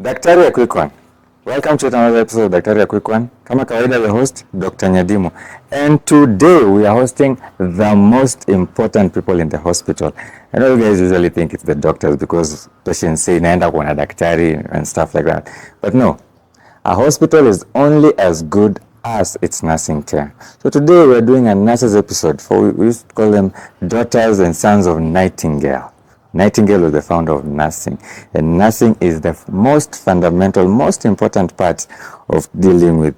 Daktari, a quick one. Welcome to another episode of Daktari, a quick one. Kama kawaida, the host, Dr. Nyadimu. And today we are hosting the most important people in the hospital. I know you guys usually think it's the doctors because patients say naenda kuona daktari and stuff like that. But no, a hospital is only as good as its nursing care. So today we are doing a nurses episode. We used to call them daughters and sons of Nightingale. Nightingale was the founder of nursing, and nursing is the most fundamental, most important part of dealing with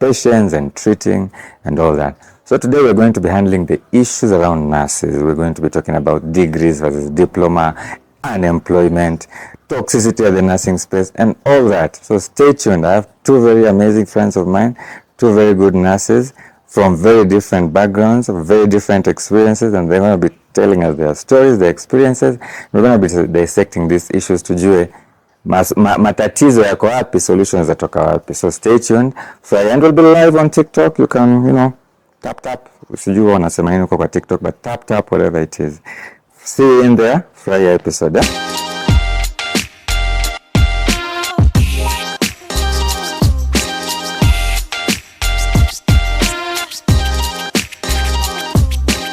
patients and treating and all that. So today we're going to be handling the issues around nurses. We're going to be talking about degrees versus diploma, unemployment, toxicity of the nursing space, and all that. So stay tuned. I have two very amazing friends of mine, two very good nurses from very different backgrounds, very different experiences, and they're going to be telling us their stories, their experiences. We're going to be dissecting these issues tujue matatizo yako wapi, solutions zatoka wapi. So stay tuned. Friday and we'll be live on TikTok. You can, tap. Sijui wanasema nini kwa TikTok, but tap, whatever it is. See you in there, Friday episode.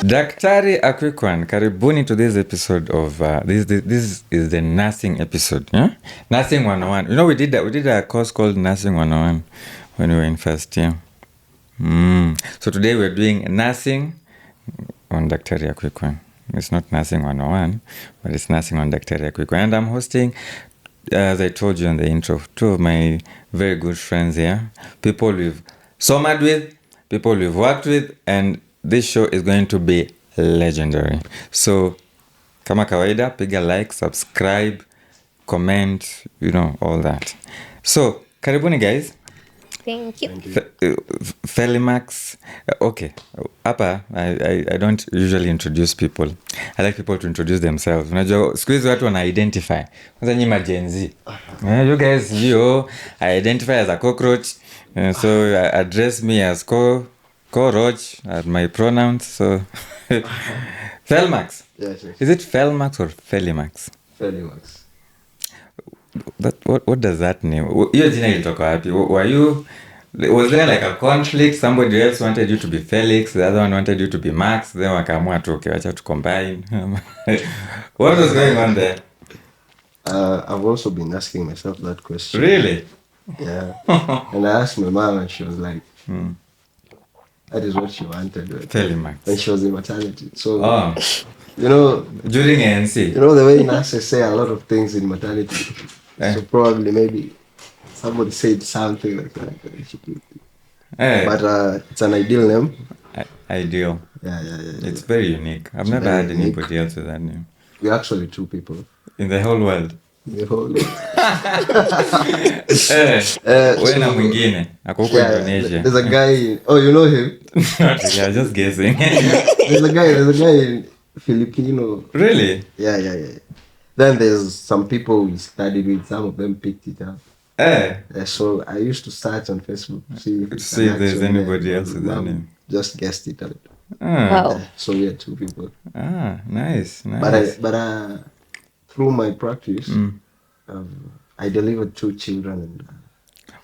Daktari, a quick one. Karibuni to this episode of this is the nursing episode. Yeah? Nursing 101. We did a course called Nursing 101 when we were in first year. So today we're doing nursing on Daktari, a quick one. It's not Nursing 101, but it's Nursing on Daktari, a quick one. And I'm hosting, as I told you in the intro, two of my very good friends here. People we've summered with, people we've worked with, and this show is going to be legendary. So, kama kawaida, piga like, subscribe, comment, all that. So, karibuni guys. Thank you. Felimax. Okay. Hapa, I don't usually introduce people. I like people to introduce themselves. Unajua, siku hizi watu wana-identify. Kwanza nyinyi Gen Z. You guys, I identify as a cockroach. So, address me as Roach are my pronouns, so Felmax. Yes, yes. Is it Felmax or Felimax? Felimax. What does that name? Your jina ilitoka wapi? Was there like a conflict? Somebody else wanted you to be Felix, the other one wanted you to be Max, then wakaamua tu wacha to combine. What was going on there? I've also been asking myself that question. Really? Yeah. And I asked my mom and she was like, that is what she wanted. Felimax. When she was in maternity. So, during ANC. The way nurses say a lot of things in maternity. So probably maybe somebody said something like that. But it's an ideal name. Ideal. Yeah. It's very unique. I've never had anybody else with that name. We're actually two people. In the whole world. The whole world. Wena mwingine ako huko Indonesia. There's a guy. Oh, you know him? Yeah, just guessing. There's a guy Filipino. Really? Yeah. Then there's some people we studied with. Some of them picked it up. So I used to search on Facebook to see if there's anybody else with that name. Just guessed it out. Wow. So we are two people. Nice. But through my practice, I delivered 2 children, and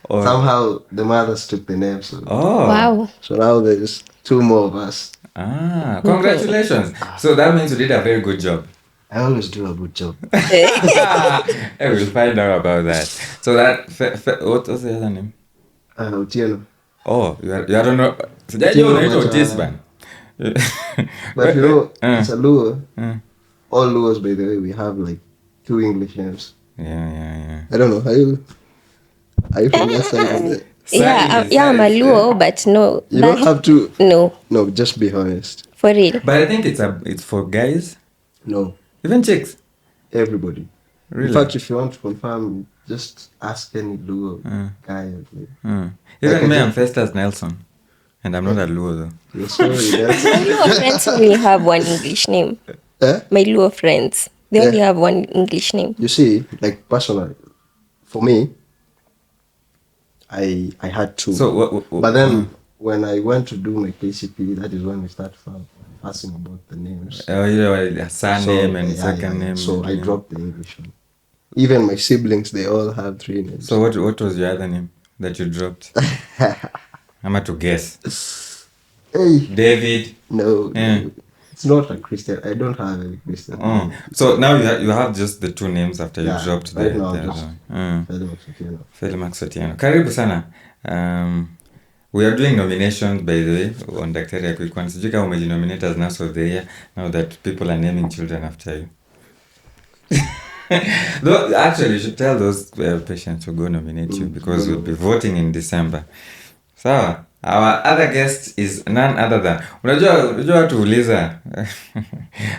somehow the mothers took the name. So, Wow. So now there's 2 more of us. Congratulations. So that means you did a very good job. I always do a good job. We'll find out about that. So that, what was the other name? Otieno. Oh, you don't know. But it's a Luo. All Luos, by the way, we have like 2 English names. Yeah. I don't know. Are you from that side? I'm a Luo, but no. You don't have to. No, just be honest. for real. But I think it's for guys. No. Even chicks. Everybody. Really? In fact, if you want to confirm, just ask any Luo guy. Even me, I'm Festus Nelson. And I'm not a Luo though. You're sorry, that's... My Luo friends only have one English name. My Luo friends. They only have one English name. You see, like personally, for me, I had 2. So but then when I went to do my KCP, that is when we started asking about the names. A surname and second name. So I dropped the English one. Even my siblings, they all have 3 names. So what was your other name that you dropped? I'm to guess. Hey. David. No, Yeah. no. It's not a Christian. I don't have any Christian name. So now you have just the 2 names after you dropped right the now, other just one. Felimax Otieno. Felimax Otieno. Karibu sana. We are doing nominations, by the way, on Daktari ya Kuikwan. Sijui kama umejinominate as Nurse of the Year now that people are naming children after you. Though, actually, you should tell those patients to go nominate you because we'll be voting in December. So, our other guest is none other than... Unajua watu uliza.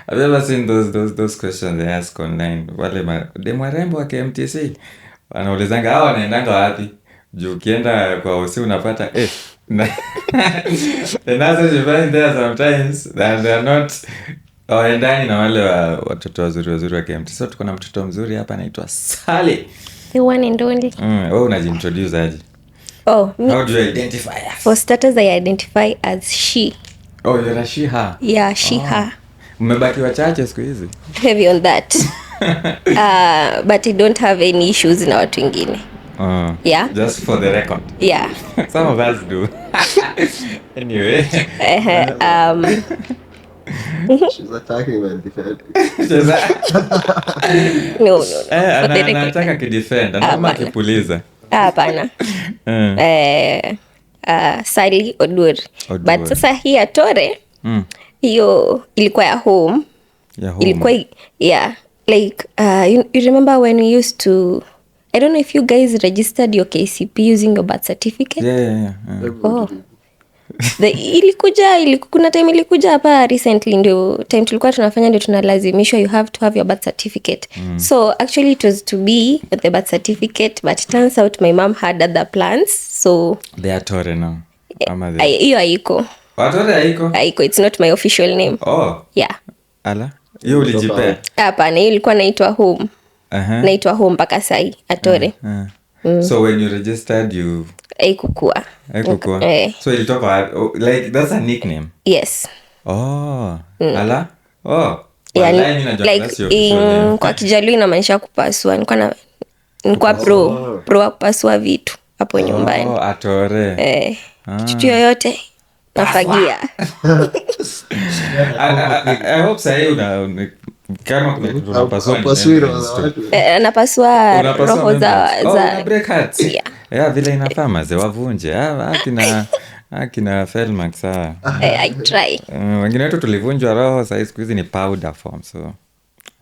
Have you ever seen those questions they ask online? Wale demu warembo wa KMTC. Wanaulizanga, hao wanaendanga wapi? Juu ukienda kwa hosi unapata the nurses you find there sometimes that they are not waendani na wale watoto wazuri wa KMT. So tuko na mtoto mzuri hapa anaitwa Sally. The one and only. Wewe unajiintroduce aje? Me. How do you identify us? For starters, I identify as she. You're a she, her. Yeah, she, her. Mmebaki wachache siku hizi. Heavy on that. But I don't have any issues na watu wengine. Yeah. Just for the record. Yeah. Some of us do. Anyway. She's attacking my defense. No. Anataka kidefend. Anataka kipuliza. Hapana. Sally Atore. But sasa hii Atore, hiyo ilikuwa ya home. Ilikuwa, yeah. Like, you remember when we used to... I don't know if you guys registered your KCP using your birth certificate. Yeah. Kuna time ilikuja hapa recently, ndio time tulikuwa tunafanya, ndio tunalazimishwa you have to have your birth certificate. So actually it was to be with the birth certificate, but it turns out my mom had other plans, so they are Atore now. Hiyo haiko. Atore haiko? It's not my official name. Yeah. Ala, hiyo ulijipea? Hapana, hiyo ilikuwa naitwa home. Naitwa home mpaka sai Atore. So when you registered you haikukua. So ilitoka like that's a nickname? Yes. Ala? Yeah, like kwa Kijaluo inamaanisha kupasua. Nilikuwa pro wa kupasua vitu hapo nyumbani. Atore. Kitu yoyote nafagia. I hope sahi kama unapasua napasua roho za break hearts. Yeah, vile inafaa maze wavunje. Akina Felmax. I try. Wengine wetu tulivunjwa roho, sasa siku hizi ni powder form, so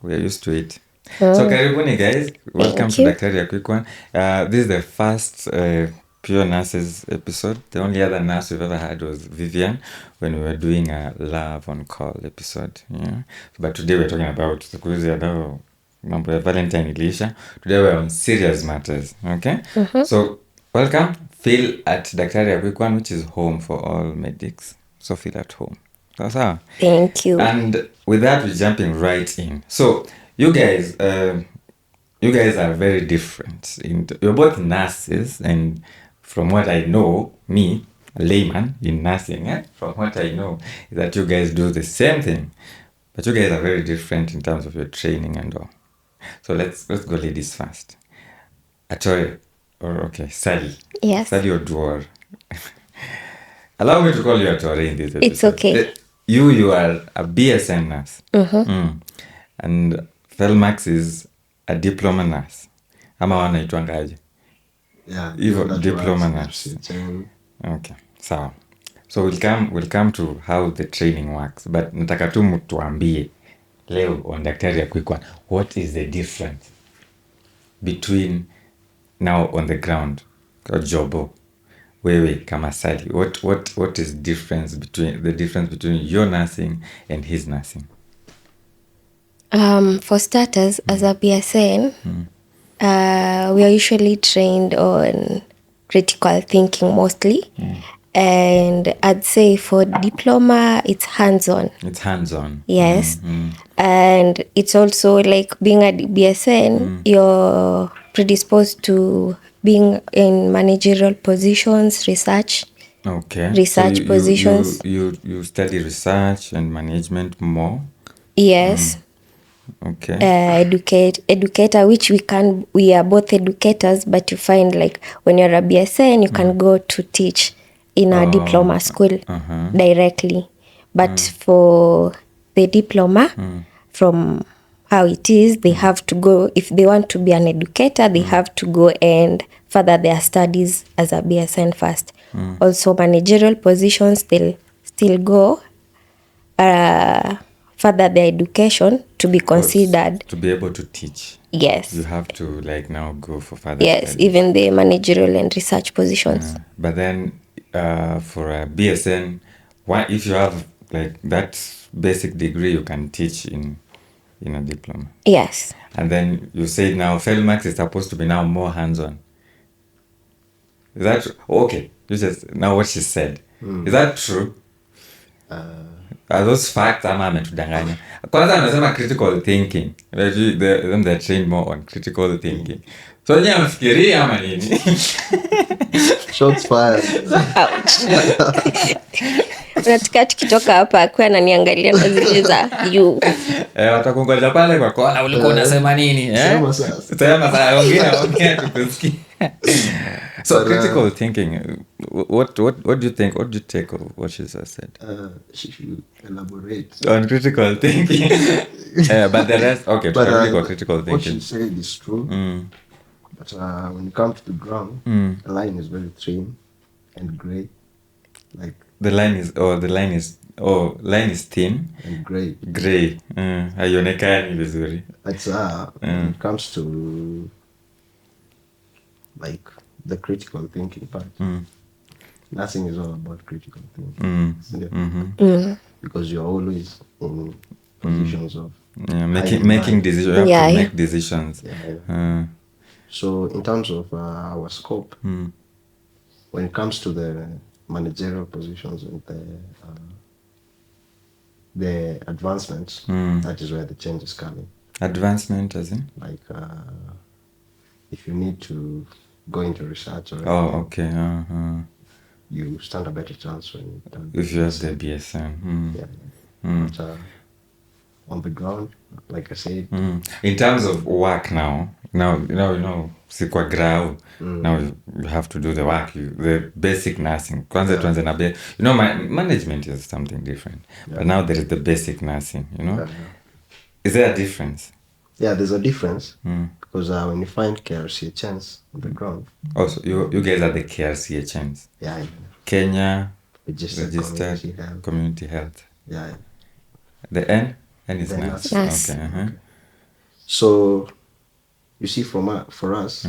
we are used to it. So karibuni guys, welcome to Daktari ya Kuikwan. This is the first Pure Nurses episode. The only other nurse we've ever had was Vivian when we were doing a Love on Call episode. Yeah. But today we're talking about mambo ya Valentine ilisha. Today we're on serious matters. Okay? So welcome. Feel at Daktari ya Kuikwan, which is home for all medics. So feel at home. Sawa. Thank you. And with that, we're jumping right in. So you guys are very different. You're both nurses, and from what I know, me, a layman in nursing, from what I know, is that you guys do the same thing, but you guys are very different in terms of your training and all. So let's go ladies first. Atore, Sally. Yes. Sally Atore. Allow me to call you Atore in this episode. It's okay. You are a BSN nurse. And Felmax is a Diploma Nurse. Ama wanaitwangaje? Yeah. Diploma Nurse. Okay. So we'll come to how the training works. But nataka tu mtuambie leo on Daktari ya Kuikwan, what is the difference between now on the ground kwa jobo wewe kama Sally? What is the difference between your nursing and his nursing? For starters, as a BSN, we are usually trained on critical thinking mostly. And I'd say for diploma, it's hands-on. It's hands-on. Yes. And it's also like being a BSN, you're predisposed to being in managerial positions, research. Okay. Research so positions. You study research and management more? Yes. Okay. Educator, which we are both educators, but you find like when you're a BSN, you can go to teach in a diploma school directly. But for the diploma, from how it is, they have to go, if they want to be an educator, they have to go and further their studies as a BSN first. Also, managerial positions, they'll still go further their education to be considered. To be able to teach. Yes. You have to like now go for further Yes, studies. even the managerial and research positions. But then for a BSN, if you have like that basic degree, you can teach in a diploma. Yes. And then you say now Felmax is supposed to be now more hands-on. Is that true? Okay? You just now what she said. Is that true? Are those facts ama ametudanganya? Kwanza anasema critical thinking. They're trained more on critical thinking. So nyinyi mfikiria ama nini? Shots fired. Unataka tukitoka hapa kwa ananiangalia na zile za you. Watakungoja pale kwa kona ulikuwa unasema nini? Sema sasa. Sema sasa ongea tukusikie. So critical thinking, what do you think? What do you take of what she just said? She should elaborate On critical thinking. But the rest, okay, critical thinking. What she said is true. But when it comes to the ground, the line is very thin and gray. Like the line is thin and gray. Gray. Haionekani vizuri. It's when it comes to like the critical thinking part. Nothing is all about critical thinking. Because you're always in positions of making decisions. You have to make decisions. So in terms of our scope, when it comes to the managerial positions and the advancements, that is where the change is coming. Advancement as in? Like if you need to go into research or you stand a better chance when if you have the BSN. But on the ground, like I said, in terms of work now sikwa grau. Now you have to do the work, the basic nursing. Kwanza tuanze na management is something different. But now there is the basic nursing, Is there a difference? Yeah, there's a difference. Because when you find KRCHNs on the ground. Oh, so you guys are the KRCHNs? Yeah. Kenya Registered Community Health. Yeah. The N is nurse. Nurse. Okay. So, you see, for us,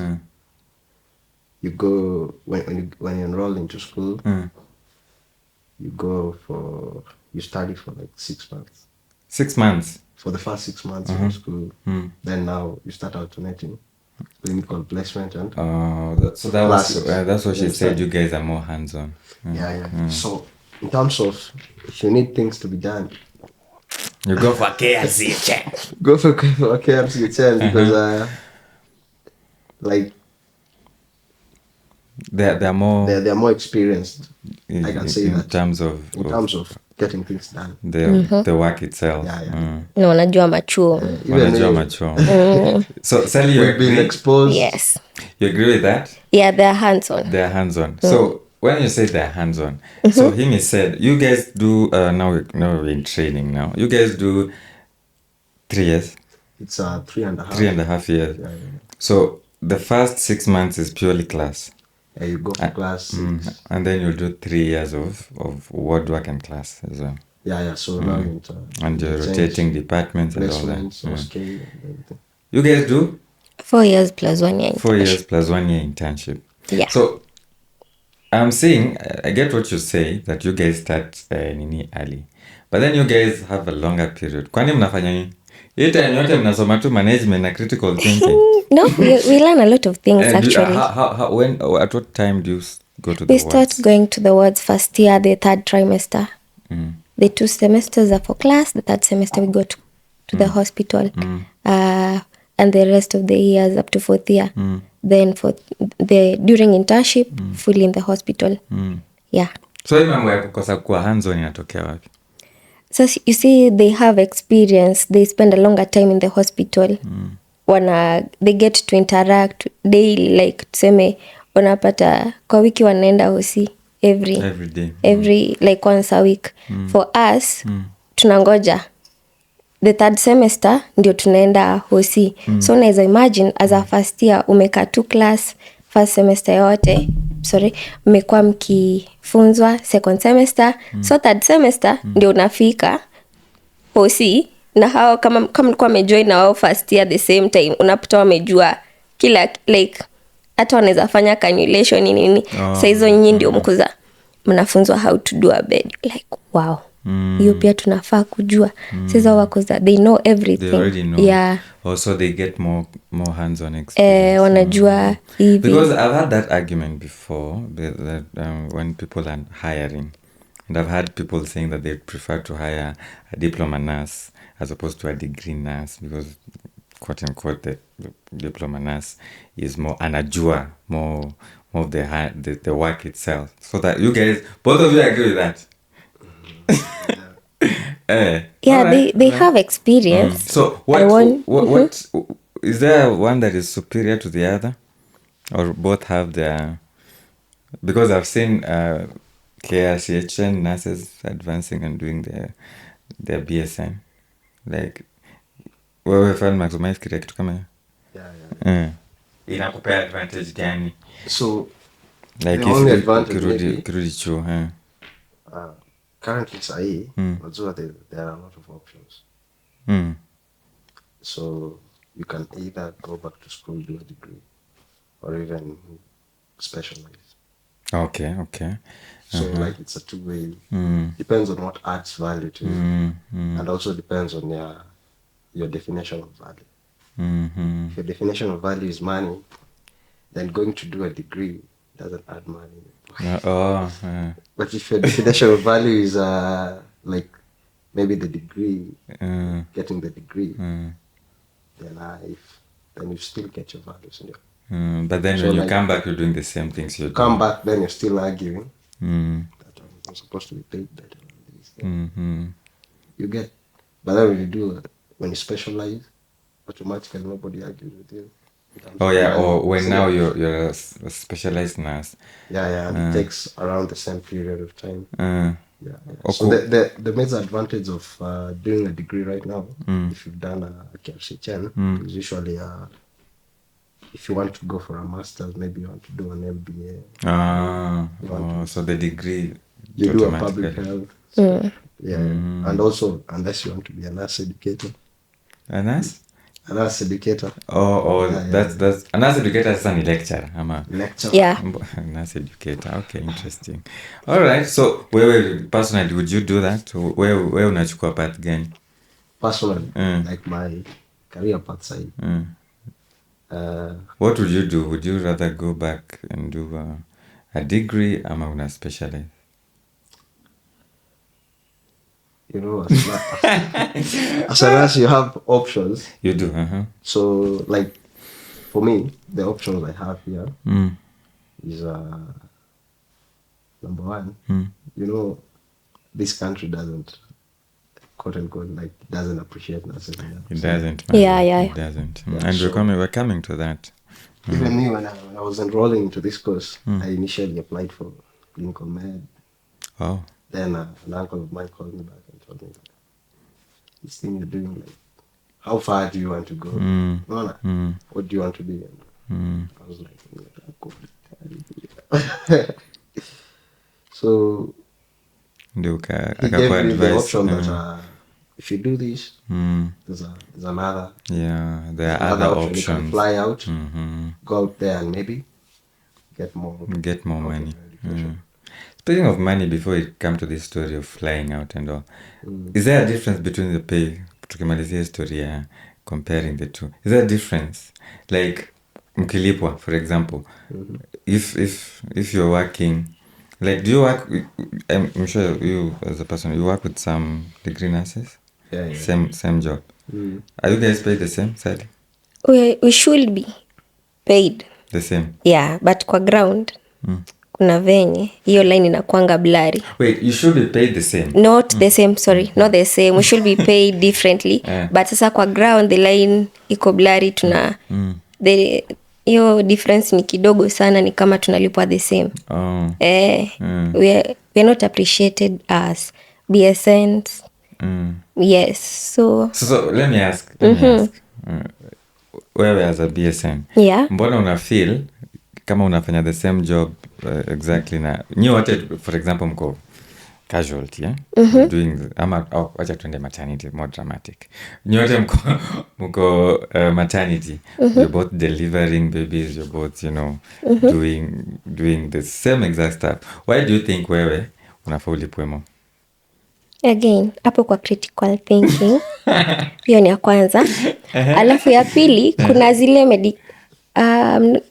you go when you enroll into school, you study for like 6 months. 6 months. For the first 6 months in school, then now you start alternating clinical placement and that's what she said. You guys are more hands-on. So in terms of if you need things to be done, you go for KRCHN. Go for KRCHN because like they're more experienced. I can say that in terms of getting things done. The work itself. No, wanajua machuo. So Sally, you been exposed. Yes. You agree with that? Yeah, they're hands-on. So when you say they're hands-on, so him said you guys do now we're in training now. You guys do 3 years. It's 3.5. 3.5 years. Yeah. So the first 6 months is purely class. Yeah, you go for class 6. And then you'll do 3 years of ward work and class as well. Yeah. So now and you're rotating departments and all that. You guys do 4 years plus 1 year internship. 4 years plus 1 year internship. Yeah. So I'm saying I get what you say that you guys start early, but then you guys have a longer period. Kwani mnafanya nini? Hii time yote mnasoma tu management na critical thinking. No, we learn a lot of things actually. At what time do you go to the wards? We start going to the wards first year, the third trimester. The 2 semesters are for class. The third semester we go to the hospital. And the rest of the years up to 4th year. Then for during internship, fully in the hospital. Yeah. So hii mambo ya kukosa kuwa hands-on inatokea wapi? So you see, they have experience. They spend a longer time in the hospital. They get to interact daily, like tuseme wanapata kwa wiki wanaenda hosi every day. Every like once a week. For us tunangoja the third semester ndio tunaenda hosi. So unaweza imagine as a first year umekaa tu class first semester yote, mmekuwa mkifunzwa second semester. So third semester ndio unafika hosi, na hao kama mlikuwa wamejoin na wao first year the same time, unapata wamejua kila like hata wanaweza fanya cannulation nini. Sasa hizo nyinyi ndio mkuza mnafunzwa how to do a bed, like wow. Hiyo pia tunafaa kujua. Sasa wako they know everything. They already know. Yeah. Also they get more hands-on experience. Wanajua hivi. Because I've had that argument before that when people are hiring, and I've had people saying that they prefer to hire a diploma nurse as opposed to a degree nurse, because quote unquote the diploma nurse is more anajua, more of the work itself. So that you guys, both of you agree with that? Yeah, right. They have experience. So what is there one that is superior to the other, or both have their? Because I've seen KRCHN nurses advancing and doing their BSN, like wewe Felmax umefikiria kitu kama hiyo? Yeah. Inakupea advantage gani? So like the only advantage kirudi chuo currently sahi unajua there are a lot of options. So you can either go back to school, do a degree, or even specialize. Okay. So like it's a two-way. Depends on what adds value to you, and also depends on your definition of value. If your definition of value is money, then going to do a degree doesn't add money. But if your definition of value is like maybe the degree, getting the degree, then you still get your values. But then so when you come back, you're doing the same things. You come back, then you're still arguing that I'm supposed to be paid better than these things. You get, but then when you specialize, automatically nobody argues with you. Or when now you're a specialized nurse. It takes around the same period of time. Okay. So the major advantage of doing a degree right now, if you've done a KRCHN, is usually if you want to go for a master's, maybe you want to do an MBA. So the degree you do a public health. And also unless you want to be a nurse educator. A nurse? A nurse educator. That's a nurse educator is a lecturer. Lecturer. Yeah. Nurse educator. Okay, interesting. All right. So, where personally would you do that? Where unachukua path gani? Personally, like my career path side. What would you do? Would you rather go back and do a degree or una specialize? You know, as a nurse, you have options. You do, So, like, for me, the options I have here is number one. You know, this country doesn't, quote unquote, like, doesn't appreciate nurses. It doesn't. It doesn't. And we're coming to that. Even me, when I was enrolling into this course, I initially applied for clinical med. Oh. Then an uncle of mine called me back and told me that this thing you're doing, like, how far do you want to go? What do you want to be? I was like, so he gave me the option that if you do this, there's another. Yeah, there are other options. You can fly out, go out there and maybe get more money. Speaking of money, before we come to this story of flying out and all, is there a difference between the pay? Tukimalizia story comparing the two. Is there a difference? Like, mkilipwa, for example, if you're working, like, do you work? I'm sure you as a person, you work with some degree nurses. Yeah. Same job. Are you guys paid the same, Sally? We should be paid the same. Yeah, but kwa ground kuna venye hiyo line inakuanga blurry. Wait, you should be paid the same? Not the same, sorry, not the same. We should be paid differently. But sasa kwa ground the line iko blurry, tuna hiyo difference ni kidogo sana, ni kama tunalipwa the same. We are not appreciated as BSNs. Yes, so let me ask. Wewe as a BSN, mbona una feel kama unafanya the same job exactly na nyi wote, for example, mko casualty, doing ama wacha tuende maternity, more dramatic. Nyi wote mko maternity, you're both delivering babies, you're both, you know, doing the same exact stuff. Why do you think wewe unafaa ulipwe more? Again, hapo kwa critical thinking. Hiyo ni ya kwanza. Alafu ya pili,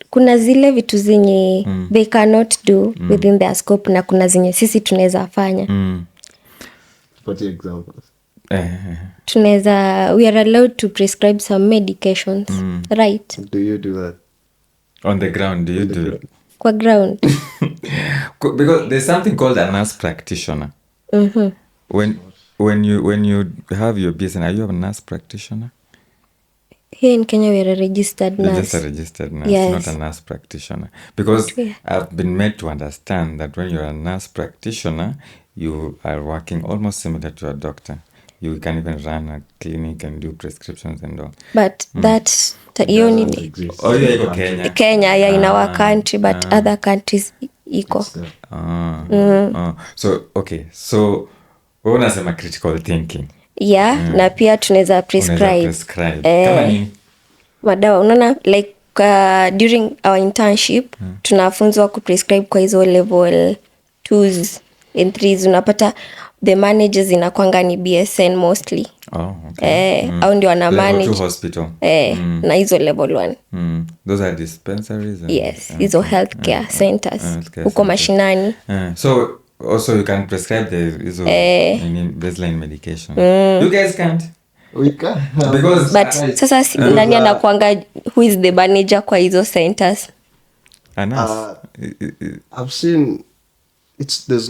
kuna zile vitu zenye they cannot do within their scope, na kuna zenye sisi tunaweza fanya. What examples? We are allowed to prescribe some medications, right? Do you do that? On the ground, do you do it? Kwa ground. Because there's something called a nurse practitioner. When you have your BSN, are you a nurse practitioner? Here in Kenya, we are a registered nurse. You're just a registered nurse, yes. Not a nurse practitioner. Because I've been made to understand that when you're a nurse practitioner, you are working almost similar to a doctor. You can even run a clinic and do prescriptions and all. But that you need. Oh, yeah, iko Kenya. Kenya, yeah, in our country, but other countries iko. So, okay. So, wewe unasema critical thinking. Yeah, na pia tunaweza prescribe. Kama nini? Madawa, unaona, like during our internship, tunafunzwa kuprescribe kwa hizo level 2s and 3s. Unapata the managers inakuanga ni BSN mostly. Okay. Au ndio wana manage level 2 hospital. Na hizo level 1. Those are dispensaries. Yes, hizo healthcare centers. Uko mashinani. So also you can prescribe the baseline medication. You guys can't? We can. Because but sasa nani anakuanga who is the manager kwa hizo centers? A nurse. I've seen there's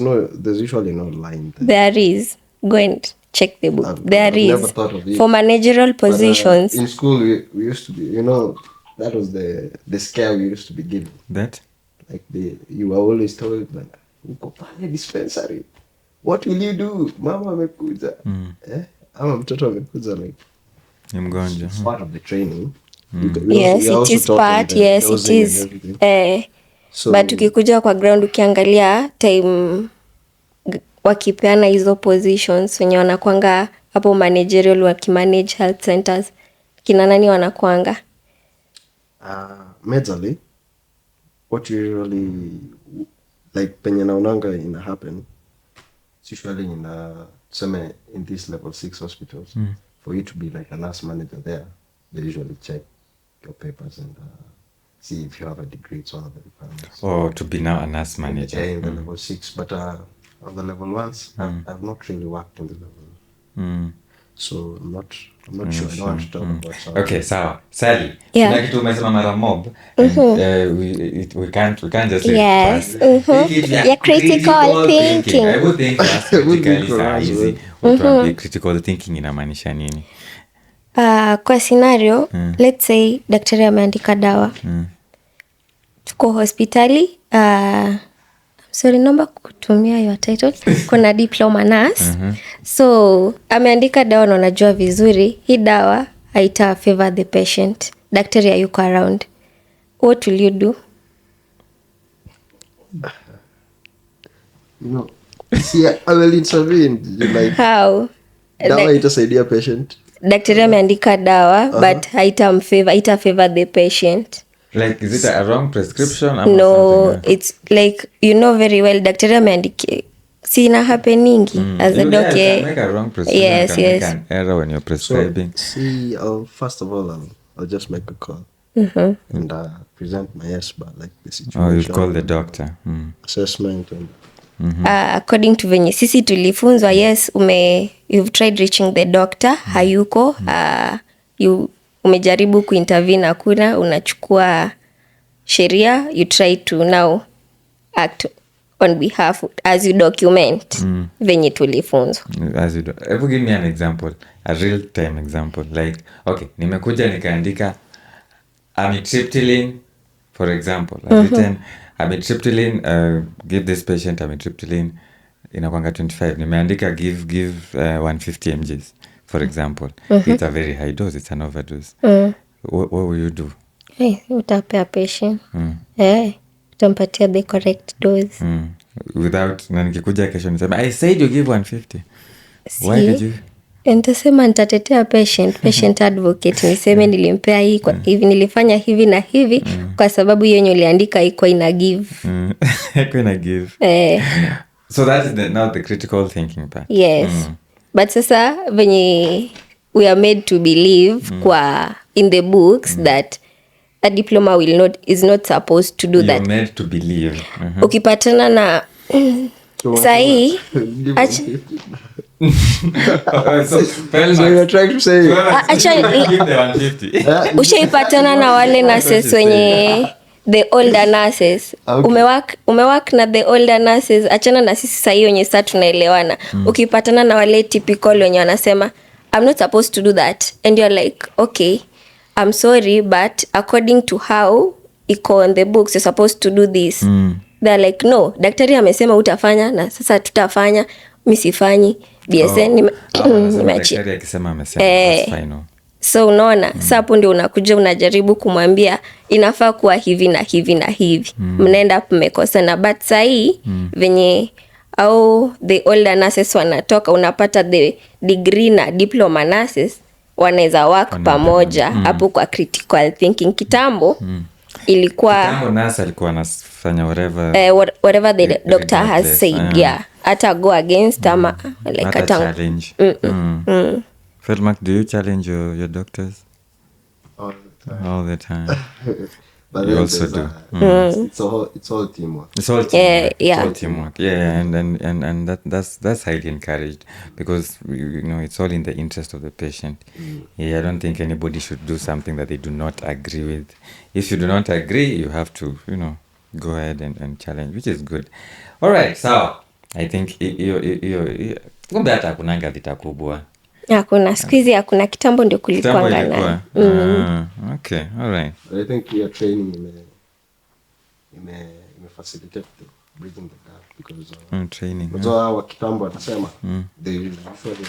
usually no line there. There is. Go and check the book. I've Never thought of it. For managerial positions. In school we used to be, you know, that was the scare we used to be given. That? Like you were always told like, uko pale dispensary, what will you do? Mama amekuja. Ama mtoto amekuja, like ni mgonjwa. It's part of the training. Yes, it is part. Yes, it is. So, but ukikuja kwa ground ukiangalia time wakipeana hizo positions wenye wanakuanga hapo managerial wakimanage health centers, kina nani wanakuanga? Majorly what usually like penye naonanga ina happen, it's usually in these level 6 hospitals, for you to be like a nurse manager there, they usually check your papers and see if you have a degree. It's one of the requirements. Or to be now a nurse manager. In the level 6, but on the level 1s, I've not really worked in the level. So I'm not sure. I don't want to talk about something. Okay, sawa. Sally, yeah. Kitu umesema mara mob, and we can't just let yes. it pass. Yeah, critical thinking. I would think that's critically easy. Critical thinking inamaanisha nini? Kwa scenario, let's say daktari ameandika dawa. Tuko hospitali, sorry, naomba kutumia your title. Kuna Diploma Nurse. So, ameandika dawa na unajua vizuri, hii dawa haita favor the patient. Daktari hayuko around. What will you do? You know, see, I will intervene. Like, how? Dawa itasaidia patient. Daktari ameandika dawa, but haita favor the patient. Like, is it a wrong prescription? No, it's like, you know very well, daktari ameandika, sina happeningi as a doctor. You can make a wrong prescription. Yes, make an error when you're prescribing. So, see, first of all, I'll just make a call and present my like the situation. Oh, you call the doctor. Assessment and according to venye sisi tulifunzwa, yes, you've tried reaching the doctor, hayuko, umejaribu kuintervene, hakuna, unachukua sheria, you try to now act on behalf as you document venye tulifunzwa. As you do. Ever give me an example, a real time example. Like, okay, nimekuja nikaandika amitriptyline, for example. I've written amitriptyline, give this patient amitriptyline inakwanga 25. Nimeandika give 150 mgs, for example. It's a very high dose, it's an overdose. What will you do? Hey, utapea patient. Utampatia the correct dose. Without, na nikikuja kesho niseme, I said you give 150. Why did you? Nitasema nitatetea patient advocate, niseme nilimpea hii kwa hivi, nilifanya hivi na hivi kwa sababu hiyo yenye uliandika iko ina give. Iko ina give. So that is now the critical thinking part. Yes. But sasa venye we are made to believe kwa in the books that a diploma is not supposed to do that. You're made to believe. Ukipatana na sahi you're trying to say ushaipatana na wale nurses wenye the older nurses. Umewak na the older nurses, achana na sisi sahi wenye sasa tunaelewana. Ukipatana na wale typical wenye wanasema I'm not supposed to do that, and you're like, okay, I'm sorry, but according to how iko on the books you're supposed to do this. They're like, no, daktari amesema utafanya na sasa tutafanya, misifanyi. BSN nimeachia. Daktari akisema amesema, that's final. So unaona, sasa hapo ndio unakuja unajaribu kumwambia inafaa kuwa hivi na hivi na hivi. Mnaenda mmekosana, but sahi venye au the older nurses wanatoka, unapata the degree na diploma nurses wanaweza work pamoja hapo kwa critical thinking. Kitambo ilikuwa nurse alikuwa anafanya whatever the doctor has said, hata go against ama like hata challenge. Felmax, do you challenge your doctors? All the time. But you also do. It's all teamwork. It's all teamwork. It's all teamwork. Yeah, and that's highly encouraged, because it's all in the interest of the patient. I don't think anybody should do something that they do not agree with. If you do not agree, you have to go ahead and challenge, which is good. All right, so I think kumbe hata hakunanga vita kubwa. Hakuna, siku hizi hakuna, kitambo ndio kulikuwa ngana. Okay, all right. I think your training ime facilitate bridging the gap, because training. So our kitambo atasema they usually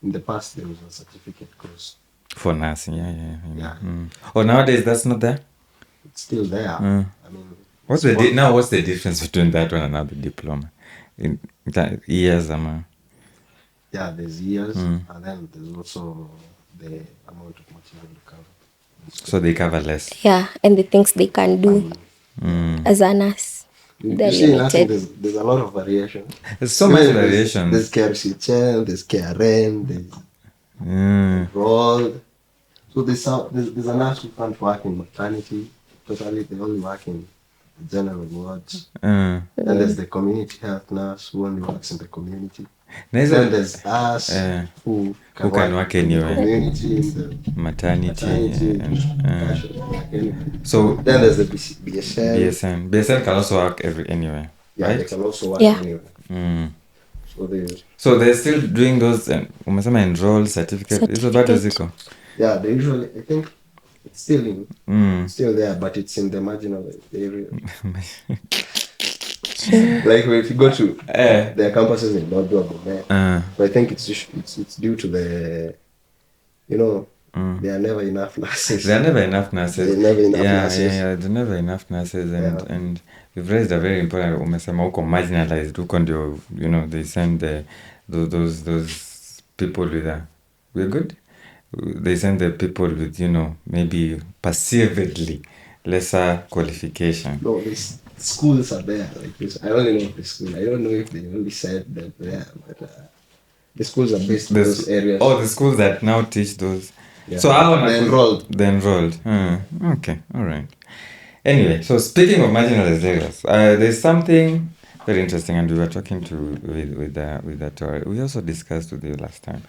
in the past there was a certificate course for nursing. Yeah. Oh, nowadays that's not there. It's still there. I mean, what's the difference between that one and another diploma? In years, yeah, there's years, and then there's also the amount of material to cover. So they cover less. Yeah, and the things they can do as a nurse. You see, there's a lot of variation. There's so much variation. There's KRCHL, there's KRN, there's enrolled. So there's a nurse who can't work in maternity. Totally, they only work in general wards. Then there's the community health nurse who only works in the community. Then there's us who can work anywhere. In the community, in the maternity and so then there's the BSN. BSN can also work anywhere. Yeah, right? They can also work anywhere. So they're still doing those enroll certificate. So that is it. Yeah, they usually, I think it's still there, but it's in the marginal area. Like if you go to their campuses in Lodwar, but I think it's due to the there are never enough nurses. There are never enough nurses. There are never enough nurses, and you've raised a very important. Umesema huko marginalized, huko ndio they send those people with we're good. They send the people with maybe perceivedly lesser qualification. No, these schools are there. Like this, I only know the school. I don't know if they only said that there, but the schools are based in those areas. Oh, the schools that now teach those. Yeah. So how they're enrolled. They're enrolled. Okay, all right. Anyway, so speaking of marginalized areas, there's something very interesting, and we were talking with Daktari. We also discussed with you last time,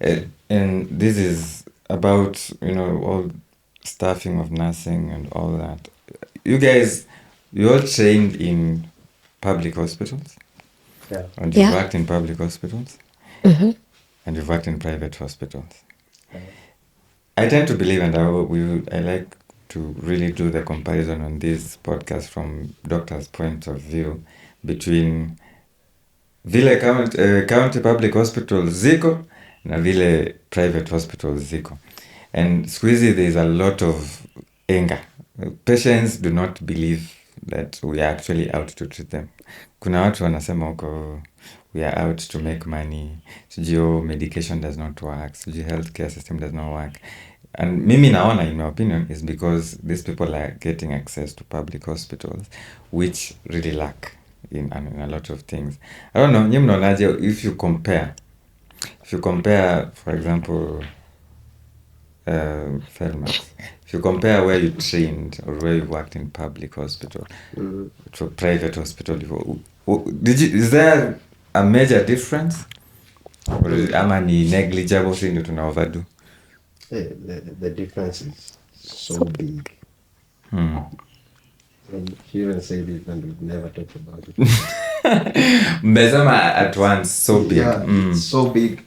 and this is about all staffing of nursing and all that. You guys, you're trained in public hospitals. Yeah. And you've worked in public hospitals. And you've worked in private hospitals. I tend to believe, and I like to really do the comparison on this podcast from doctors' point of view between vile county public hospitals ziko na vile private hospitals ziko. And squeezy, there's a lot of anger. Patients do not believe that we are actually out to treat them. Kuna watu wanasema huko, we are out to make money. Sijui medication does not work. Sijui healthcare system does not work. And mimi naona, in my opinion, is because these people are getting access to public hospitals, which really lack in a lot of things. I don't know, nyinyi mnaonaje if you compare, for example, Felmax, if you compare where you trained or where you worked in public hospital to private hospital, is there a major difference? Or ama ni negligible thing that tuna overdo? The difference is so big. And if you even say it, then we'd never talk about it. Mbezama at once, so big. Yeah, it's so big.